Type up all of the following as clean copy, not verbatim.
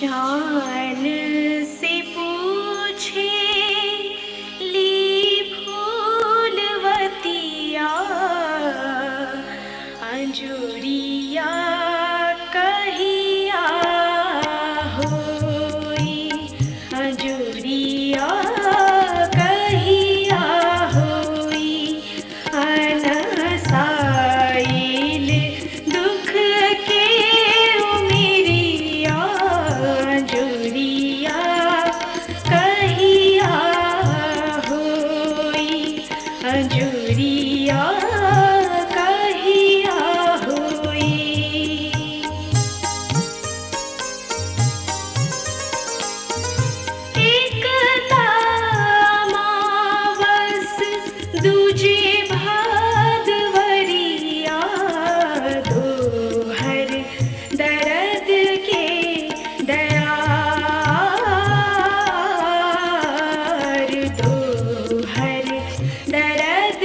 शान से पूछे ली फूलवतिया अंजुरिया कहिया होई अंजुरिया कहिया होई अनसाइल दुख के उमिरिया अंजुरिया कहिया होई अंजुरिया कहिया होई। एक तामावस दूजे भादवरिया दोहर दर्द के दयार दोहर दर्द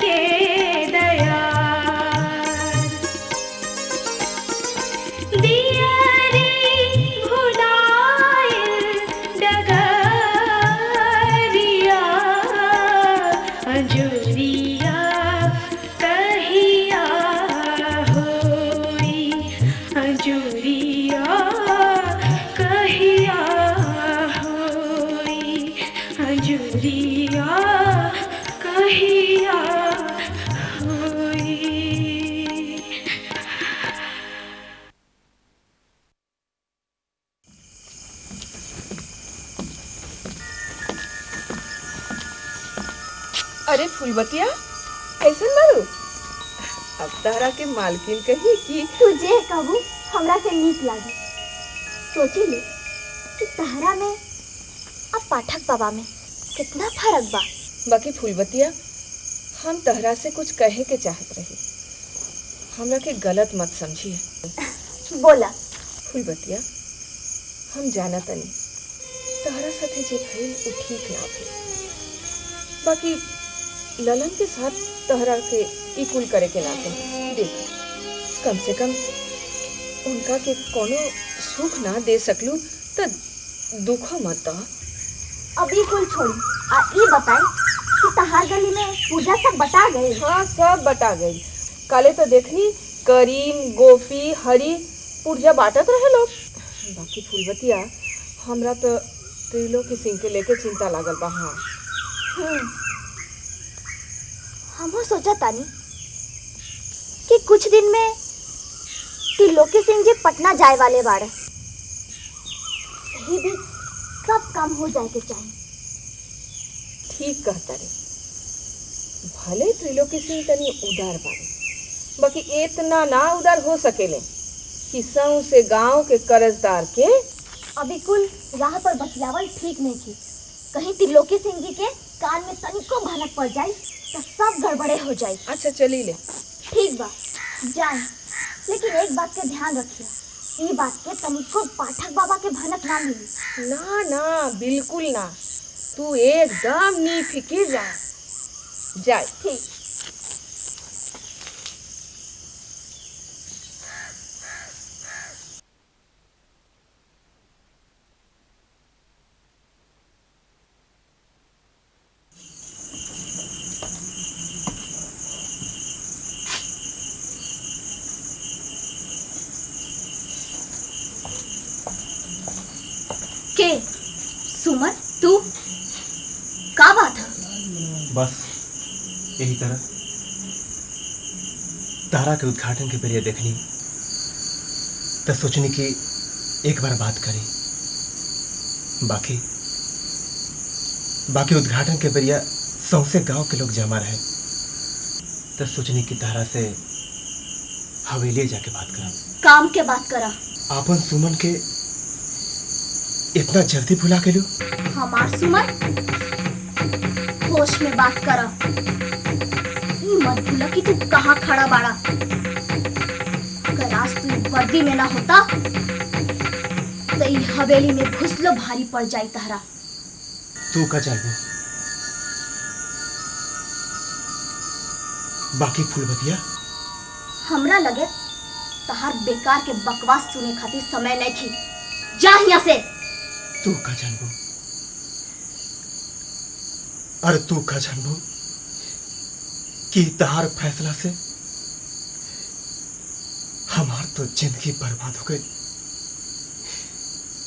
के दयार दियारी भुलाए डगरिया अंजुरिया कहिया होई अंजुरिया कहिया होई अंजुरिया कहिया होई। अरे फूलबतिया कैसे मारू अब तारा के मालकिन कही कि तुझे कहूँ हमरा के नीक लागे सोची ले कि तहरा में अब पाठक बाबा में कितना फर्क बा। बाकी फूलबतिया हम तहरा से कुछ कहे के चाहत रही हमरा के गलत मत समझिए। बोला फूलबतिया हम जाना तनी तहरा साथे जे भइल उ ठीक ना भइल बाकी ललन के साथ तहरा के इकुल करे के नाते देख कम से कम उनका के कोनो सुख ना दे सकलू तो दुख मत द। अभी कुल छोड़ी आ ये बताई कि तहार गली में पूजा सब बता गए। हाँ सब बता गई काले तो देखनी करीम गोपी हरी पुर्जा बांटत रहे लोग। बाकी फूलबतिया हमरा तो त्रिलोकी सिंह के लेके चिंता लागल बा। हाँ हमो सोचा तानी कि कुछ दिन में त्रिलोकी सिंह जी पटना जाए वाले बाड़े ही भी सब काम हो जाए के चाहिए। ठीक कहता रे भले त्रिलोकी सिंह तनी उदार बाड़े बाकी इतना ना उदार हो सकेले कि सौ से गांव के कर्जदार के अभी कुल राह पर बतियावल ठीक नहीं थी कहीं त्रिलोकी सिंह जी के कान में तनिको भनक पड़ जाए तो सब गड़बड़े हो जाए। अच्छा चली ले ठीक बा जाए लेकिन एक बात के ध्यान रखिए ये बात के तनिको पाठक बाबा के भनक ना मिली। ना ना बिल्कुल ना तू एकदम नी फिकिर जा जाए। ठीक के सुमन तू का बात है? बस यही तरह तारा के उद्घाटन के बेरिया देखनी तो सोचनी कि एक बार बात करी बाकी उद्घाटन के बेरिया सौंसे गांव के लोग जमा रहे तो सोचनी कि तारा से हवेली जाके बात करा। काम के बात करा। आपन सुमन के इतना जल्दी भुला के लो। हमार सुमन होश में बात करा ये मत भूला कि तू कहाँ खड़ा बाड़ा। अगर आज तू वर्दी में ना होता तो ये हवेली में घुसलो भारी पड़ जाई तहरा। तू का चाहिए बाकी फूलबतिया हमरा लगे तहार बेकार के बकवास सुने खातिर समय नहीं थी। जा यहाँ से। तू का जानबू, अरे तू का जानबू कि तहार फैसला से हमार तो जिंदगी बर्बाद हो गई।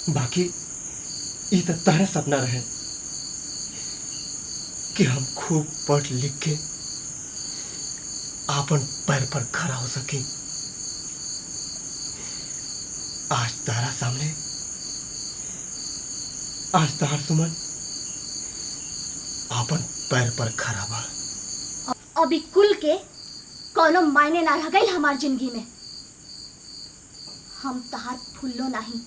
बाकी ये तो तारा सपना रहे कि हम खूब पढ़ लिख के आपन पैर पर खड़ा हो सके। आज तारा सामने, आज तार सुमन आपन पैर पर खड़ा बा। अभी कुल के कोनो मायने ना रह गई हमार जिंदगी में। हम तहार फुल्लो नहीं,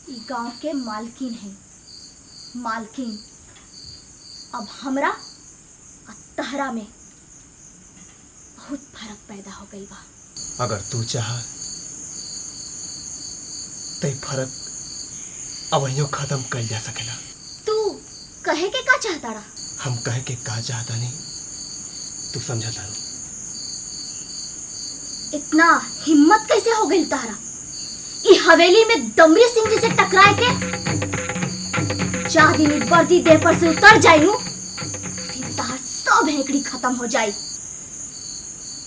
ई गांव के मालकिन हैं, मालकिन। अब हमरा और तहरा में बहुत फर्क पैदा हो गई बा। अगर तू चाह तो फर्क अब यूं खत्म कर जा सकेला। तू कहे के का चाहता रहा? हम कहे के का चाहता नहीं, तू समझता नहीं। इतना हिम्मत कैसे हो गई तारा ई हवेली में दमरी सिंह जी से टकराए के? चार दिन वर्दी देह पर से उतर जाइनु फिर तार सब हेकड़ी खत्म हो जाई।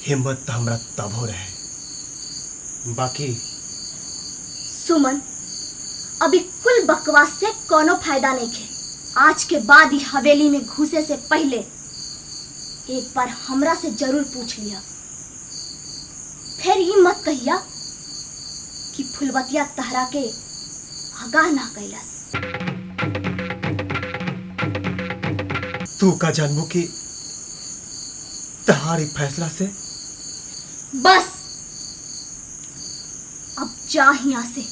हिम्मत तो हमरा तब हो रहे, बाकी सुमन अभी कुल बकवास से कोनो फायदा नहीं है। आज के बाद ही हवेली में घुसे से पहले एक बार हमरा से जरूर पूछ लिया। फिर ये मत कहिया कि फुलवतिया तहरा के आगाह ना कैलस। तू का जानबू कि तहारी फैसला से बस अब जा यहाँ से,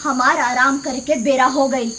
हमारा आराम करके बेरा हो गई।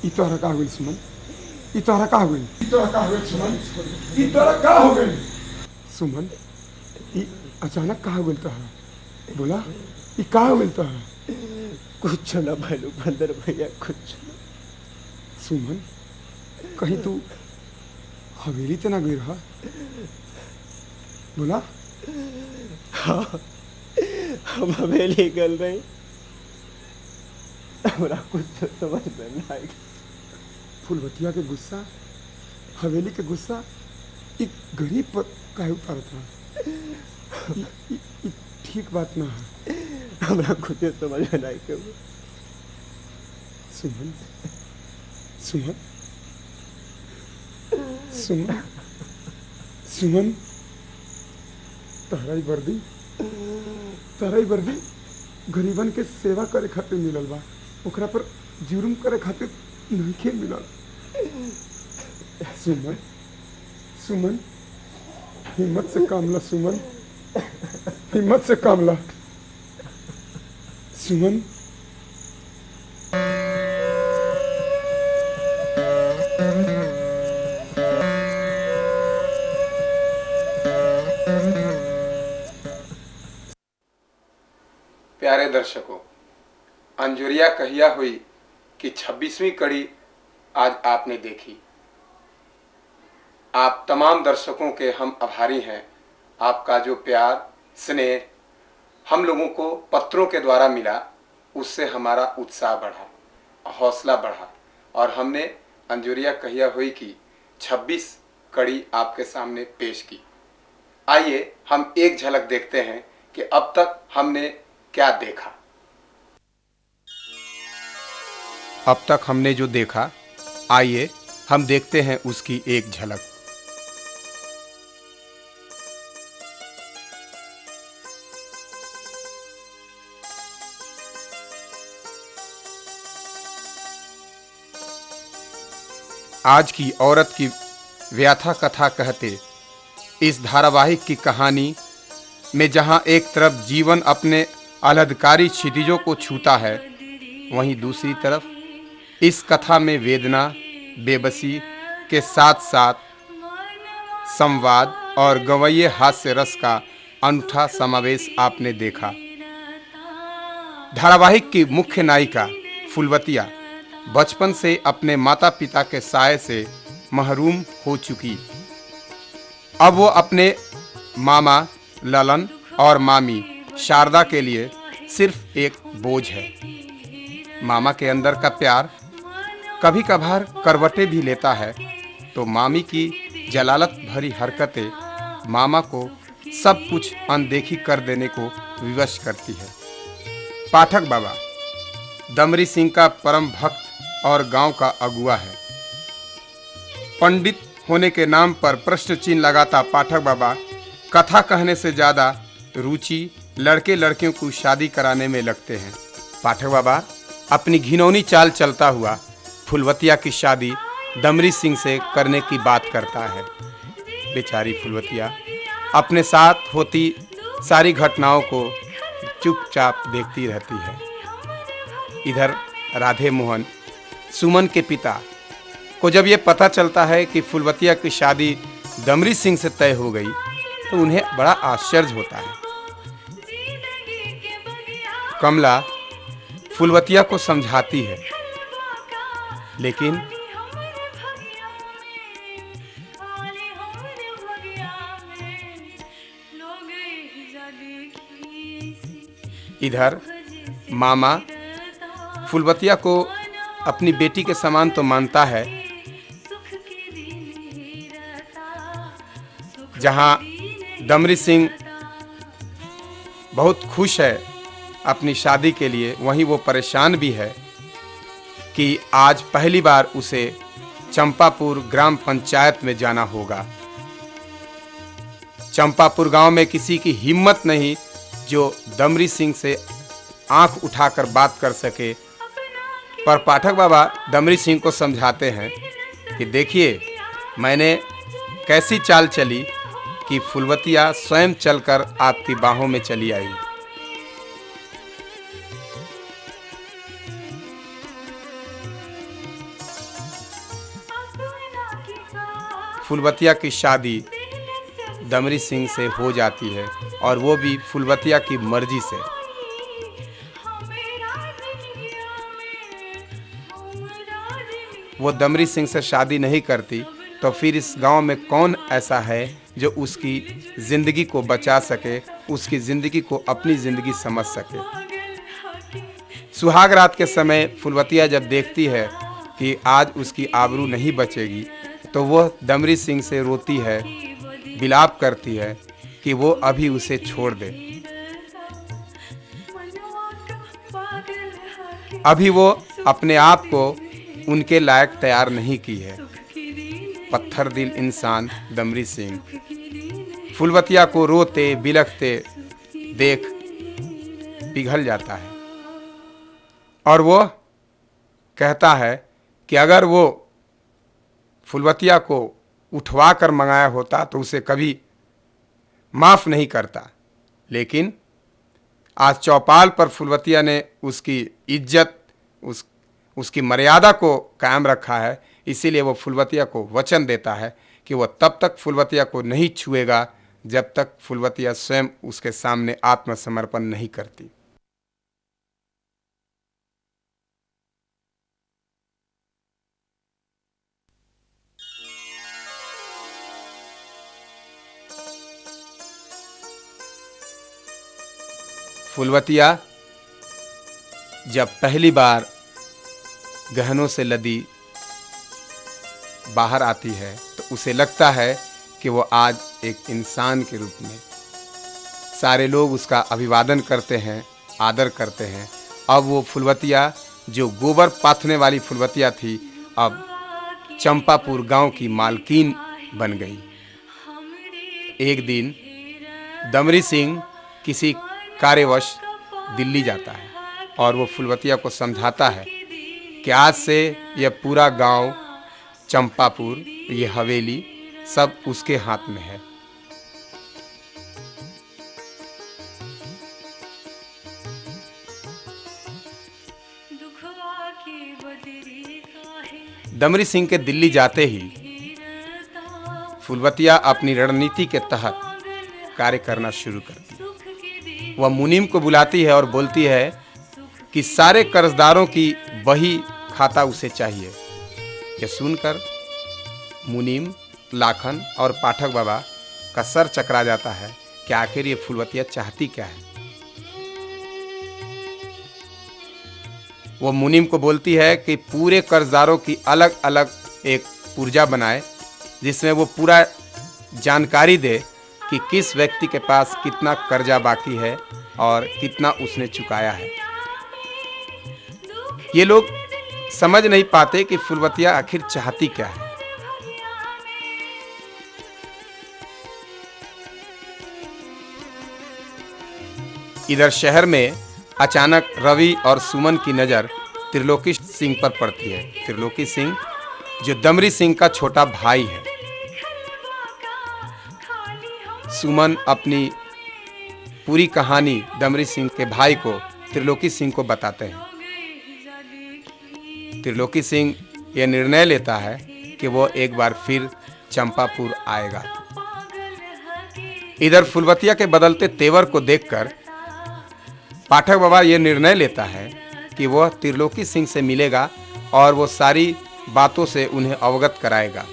इतोरा का हो गई सुमन, इतोरा का हो गई, इतोरा का हो गई सुमन, इतोरा का हो गई सुमन। ई अचानक का हो गई तोहरा? बोला ई का हो गई तोहरा? कुछ ना भालू बंदर भैया, कुछ। सुमन कहीं तू हवेली तो ना गई रहा? बोला हाँ, हम हवेली गल रही, हमरा कुछ समझ में नहीं आई। फुलवतिया के गुस्सा, हवेली के गुस्सा एक गरीब पर काहे उतारत रहा? ई ठीक बात ना है। हमरा कुछ समझ में नहीं के। सुमन सुमन सुमन सुमन तहराई वर्दी गरीबन के सेवा करे खातिर मिलल बा, ओकरा पर जुर्म करे खातिर नहीं के मिलल। सुमन सुमन हिम्मत से काम ला सुमन, हिम्मत से काम ला सुमन। प्यारे दर्शकों, अंजुरिया कहिया हुई कि 26वीं कड़ी आज आपने देखी। आप तमाम दर्शकों के हम आभारी हैं। आपका जो प्यार स्नेह हम लोगों को पत्रों के द्वारा मिला, उससे हमारा उत्साह बढ़ा, हौसला बढ़ा और हमने अंजुरिया कहिया हुई की 26 कड़ी आपके सामने पेश की। आइए हम एक झलक देखते हैं कि अब तक हमने क्या देखा। अब तक हमने जो देखा, आइए हम देखते हैं उसकी एक झलक। आज की औरत की व्याथा कथा कहते इस धारावाहिक की कहानी में जहां एक तरफ जीवन अपने आह्लादकारी क्षितिजों को छूता है, वहीं दूसरी तरफ इस कथा में वेदना, बेबसी के साथ साथ संवाद और गंवैये हास्य रस का अनूठा समावेश आपने देखा। धारावाहिक की मुख्य नायिका फुलवतिया बचपन से अपने माता पिता के साये से महरूम हो चुकी। अब वो अपने मामा ललन और मामी शारदा के लिए सिर्फ एक बोझ है। मामा के अंदर का प्यार कभी कभार करवटें भी लेता है, तो मामी की जलालत भरी हरकतें मामा को सब कुछ अनदेखी कर देने को विवश करती है। पाठक बाबा दमरी सिंह का परम भक्त और गांव का अगुआ है। पंडित होने के नाम पर प्रश्न चिन्ह लगाता पाठक बाबा कथा कहने से ज्यादा रुचि लड़के लड़कियों को शादी कराने में लगते हैं। पाठक बाबा अपनी घिनौनी चाल चलता हुआ फुलवतिया की शादी दमरी सिंह से करने की बात करता है। बेचारी फुलवतिया अपने साथ होती सारी घटनाओं को चुपचाप देखती रहती है। इधर राधे मोहन सुमन के पिता को जब ये पता चलता है कि फुलवतिया की शादी दमरी सिंह से तय हो गई, तो उन्हें बड़ा आश्चर्य होता है। कमला फुलवतिया को समझाती है, लेकिन इधर मामा फुलवतिया को अपनी बेटी के समान तो मानता है, जहां दमरी सिंह बहुत खुश है अपनी शादी के लिए, वहीं वो परेशान भी है कि आज पहली बार उसे चंपापुर ग्राम पंचायत में जाना होगा। चंपापुर गांव में किसी की हिम्मत नहीं जो दमरी सिंह से आंख उठाकर बात कर सके, पर पाठक बाबा दमरी सिंह को समझाते हैं कि देखिए, मैंने कैसी चाल चली कि फुलवतिया स्वयं चलकर आपकी बाहों में चली आई। फुलवतिया की शादी दमरी सिंह से हो जाती है, और वो भी फुलवतिया की मर्जी से। वो दमरी सिंह से शादी नहीं करती तो फिर इस गांव में कौन ऐसा है जो उसकी जिंदगी को बचा सके, उसकी जिंदगी को अपनी जिंदगी समझ सके। सुहाग रात के समय फुलवतिया जब देखती है कि आज उसकी आबरू नहीं बचेगी, तो वह दमरी सिंह से रोती है, विलाप करती है कि वो अभी उसे छोड़ दे। अभी वो अपने आप को उनके लायक तैयार नहीं की है। पत्थर दिल इंसान दमरी सिंह फुलवतिया को रोते बिलखते देख पिघल जाता है, और वो कहता है कि अगर वो फुलवतिया को उठवा कर मंगाया होता तो उसे कभी माफ नहीं करता। लेकिन आज चौपाल पर फुलवतिया ने उसकी इज्जत, उसकी मर्यादा को कायम रखा है, इसीलिए वो फुलवतिया को वचन देता है कि वह तब तक फुलवतिया को नहीं छुएगा जब तक फुलवतिया स्वयं उसके सामने आत्मसमर्पण नहीं करती। फुलवतिया जब पहली बार गहनों से लदी बाहर आती है तो उसे लगता है कि वो आज एक इंसान के रूप में, सारे लोग उसका अभिवादन करते हैं, आदर करते हैं। अब वो फुलवतिया जो गोबर पाथने वाली फुलवतिया थी, अब चंपापुर गांव की मालकिन बन गई। एक दिन दमरी सिंह किसी कार्यवश दिल्ली जाता है और वो फुलवतिया को समझाता है कि आज से यह पूरा गांव, चंपापुर, ये हवेली सब उसके हाथ में है। दमरी सिंह के दिल्ली जाते ही फुलवतिया अपनी रणनीति के तहत कार्य करना शुरू करती। वह मुनीम को बुलाती है और बोलती है कि सारे कर्जदारों की बही खाता उसे चाहिए। यह सुनकर मुनीम, लाखन और पाठक बाबा का सर चकरा जाता है कि आखिर ये फुलवतिया चाहती क्या है। वो मुनीम को बोलती है कि पूरे कर्जदारों की अलग अलग एक पुर्जा बनाए जिसमें वो पूरा जानकारी दे कि किस व्यक्ति के पास कितना कर्जा बाकी है और कितना उसने चुकाया है। ये लोग समझ नहीं पाते कि फुलवतिया आखिर चाहती क्या है। इधर शहर में अचानक रवि और सुमन की नज़र त्रिलोकी सिंह पर पड़ती है। त्रिलोकी सिंह जो दमरी सिंह का छोटा भाई है। सुमन अपनी पूरी कहानी दमरी सिंह के भाई को, त्रिलोकी सिंह को बताते हैं। त्रिलोकी सिंह यह निर्णय लेता है कि वो एक बार फिर चंपापुर आएगा। इधर फुलवतिया के बदलते तेवर को देखकर पाठक बाबा यह निर्णय लेता है कि वह त्रिलोकी सिंह से मिलेगा और वो सारी बातों से उन्हें अवगत कराएगा।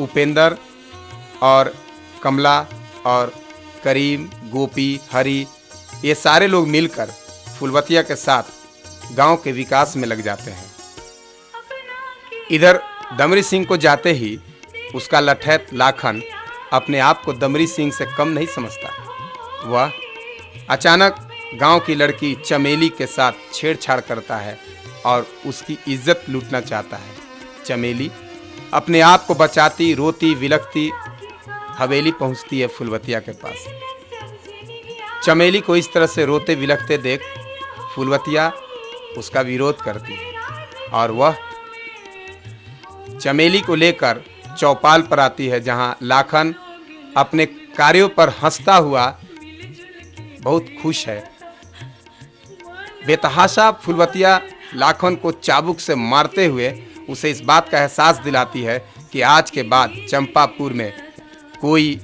उपेंद्र और कमला और करीम, गोपी, हरी, ये सारे लोग मिलकर फुलवतिया के साथ गांव के विकास में लग जाते हैं। इधर दमरी सिंह को जाते ही उसका लठैत लाखन अपने आप को दमरी सिंह से कम नहीं समझता। वह अचानक गांव की लड़की चमेली के साथ छेड़छाड़ करता है और उसकी इज्जत लूटना चाहता है। चमेली अपने आप को बचाती, रोती विलखती हवेली पहुंचती है फुलवतिया के पास। चमेली को इस तरह से रोते विलखते देख फुलवतिया उसका विरोध करती है और वह चमेली को लेकर चौपाल पर आती है, जहां लाखन अपने कार्यों पर हंसता हुआ बहुत खुश है। बेतहाशा फुलवतिया लाखन को चाबुक से मारते हुए उसे इस बात का एहसास दिलाती है कि आज के बाद चंपापुर में कोई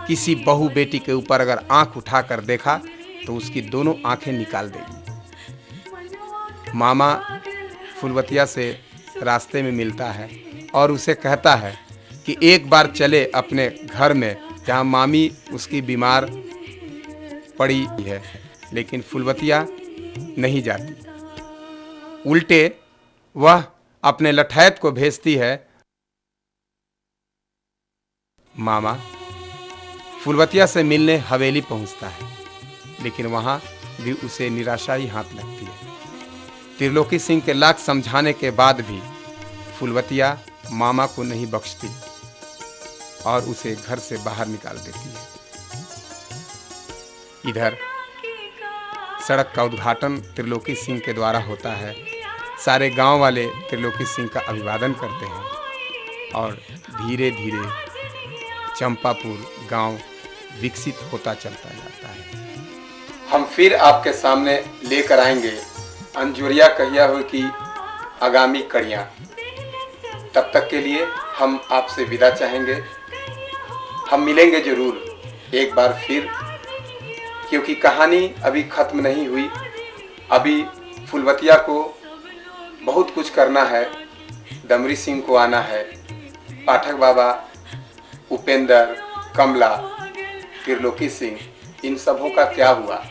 किसी बहू बेटी के ऊपर अगर आंख उठाकर देखा तो उसकी दोनों आंखें निकाल देगी। मामा फुलवतिया से रास्ते में मिलता है और उसे कहता है कि एक बार चले अपने घर में जहां मामी उसकी बीमार पड़ी है, लेकिन फुलवतिया नहीं जाती। उल्टे वह अपने लठैत को भेजती है। मामा फुलवतिया से मिलने हवेली पहुंचता है, लेकिन वहां भी उसे निराशा ही हाथ लगती है। त्रिलोकी सिंह के लाख समझाने के बाद भी फुलवतिया मामा को नहीं बख्शती और उसे घर से बाहर निकाल देती है। इधर सड़क का उद्घाटन त्रिलोकी सिंह के द्वारा होता है। सारे गांव वाले त्रिलोकी सिंह का अभिवादन करते हैं और धीरे धीरे चंपापुर गांव विकसित होता चलता जाता है। हम फिर आपके सामने लेकर आएंगे अंजुरिया कहिया हुई की आगामी कड़ियां। तब तक के लिए हम आपसे विदा चाहेंगे। हम मिलेंगे जरूर एक बार फिर, क्योंकि कहानी अभी खत्म नहीं हुई। अभी फुलवतिया को बहुत कुछ करना है। दमरी सिंह को आना है, पाठक बाबा, उपेंद्र, कमला त्रिलोकी सिंह, इन सबों का क्या हुआ,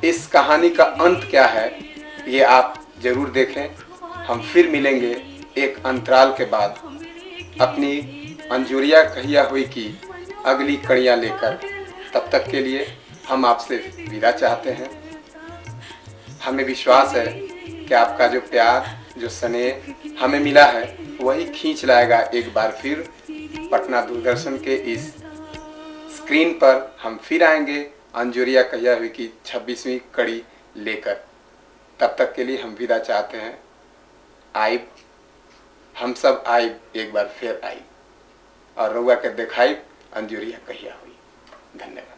इस कहानी का अंत क्या है, ये आप जरूर देखें। हम फिर मिलेंगे एक अंतराल के बाद अपनी अंजुरिया कहिया हुई की अगली कड़ियाँ लेकर। तब तक के लिए हम आपसे विदा चाहते हैं। हमें विश्वास है कि आपका जो प्यार, जो स्नेह हमें मिला है, वही खींच लाएगा एक बार फिर पटना दूरदर्शन के इस स्क्रीन पर। हम फिर आएंगे अंजुरिया कहिया हुई की 26वीं कड़ी लेकर। तब तक के लिए हम विदा चाहते हैं। आइब, हम सब आइब, एक बार फिर आइब और रउआ के देखाइब अंजुरिया कहिया हुई। धन्यवाद।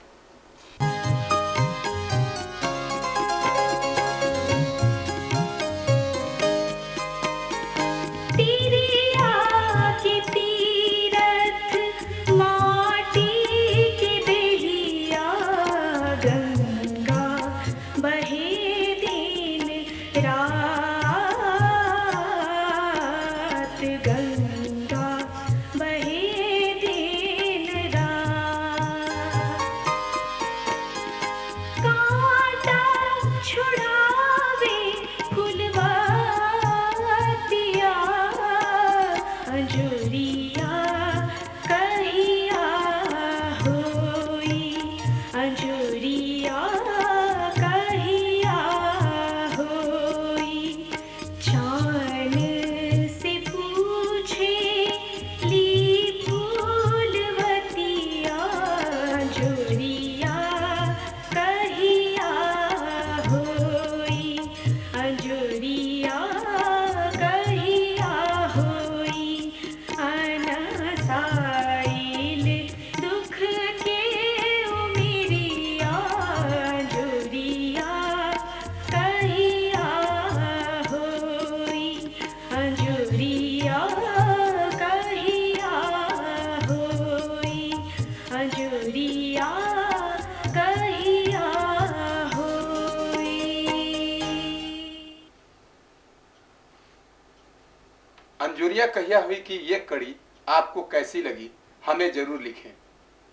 अंजुरिया कहिया हुई की ये कड़ी आपको कैसी लगी, हमें जरूर लिखें।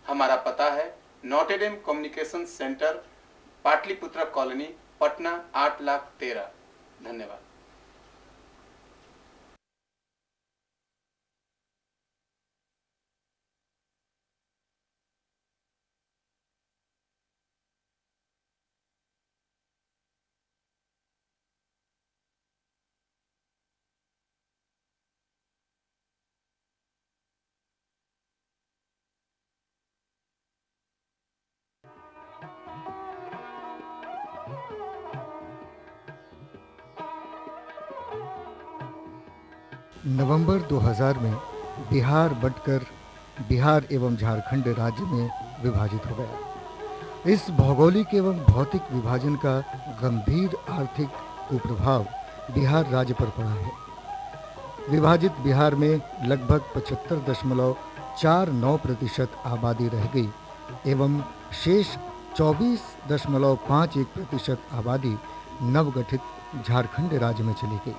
हमारा पता है Notre Dame communication centre, Pataliputra colony, Patna 8,13,000। धन्यवाद। नवंबर 2000 में बिहार बंटकर बिहार एवं झारखंड राज्य में विभाजित हो गया। इस भौगोलिक एवं भौतिक विभाजन का गंभीर आर्थिक कुप्रभाव बिहार राज्य पर पड़ा है। विभाजित बिहार में लगभग 75.49% आबादी रह गई एवं शेष 24.51% आबादी नवगठित झारखंड राज्य में चली गई।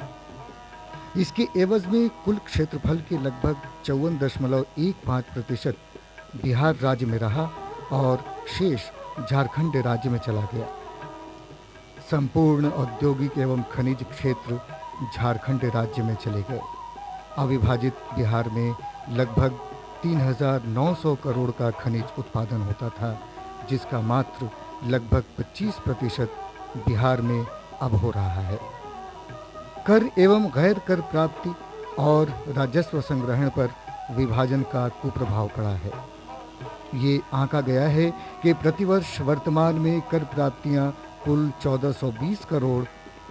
इसके एवज में कुल क्षेत्रफल के लगभग 54.15% बिहार राज्य में रहा और शेष झारखंड राज्य में चला गया। संपूर्ण औद्योगिक एवं खनिज क्षेत्र झारखंड राज्य में चले गए। अविभाजित बिहार में लगभग 3,900 करोड़ का खनिज उत्पादन होता था, जिसका मात्र लगभग 25% बिहार में अब हो रहा है। कर एवं गैर कर प्राप्ति और राजस्व संग्रहण पर विभाजन का कुप्रभाव पड़ा है। ये आंका गया है कि प्रतिवर्ष वर्तमान में कर प्राप्तियां कुल 1420 करोड़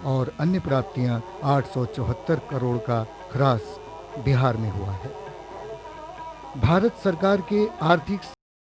और अन्य प्राप्तियां 874 करोड़ का ह्रास बिहार में हुआ है। भारत सरकार के आर्थिक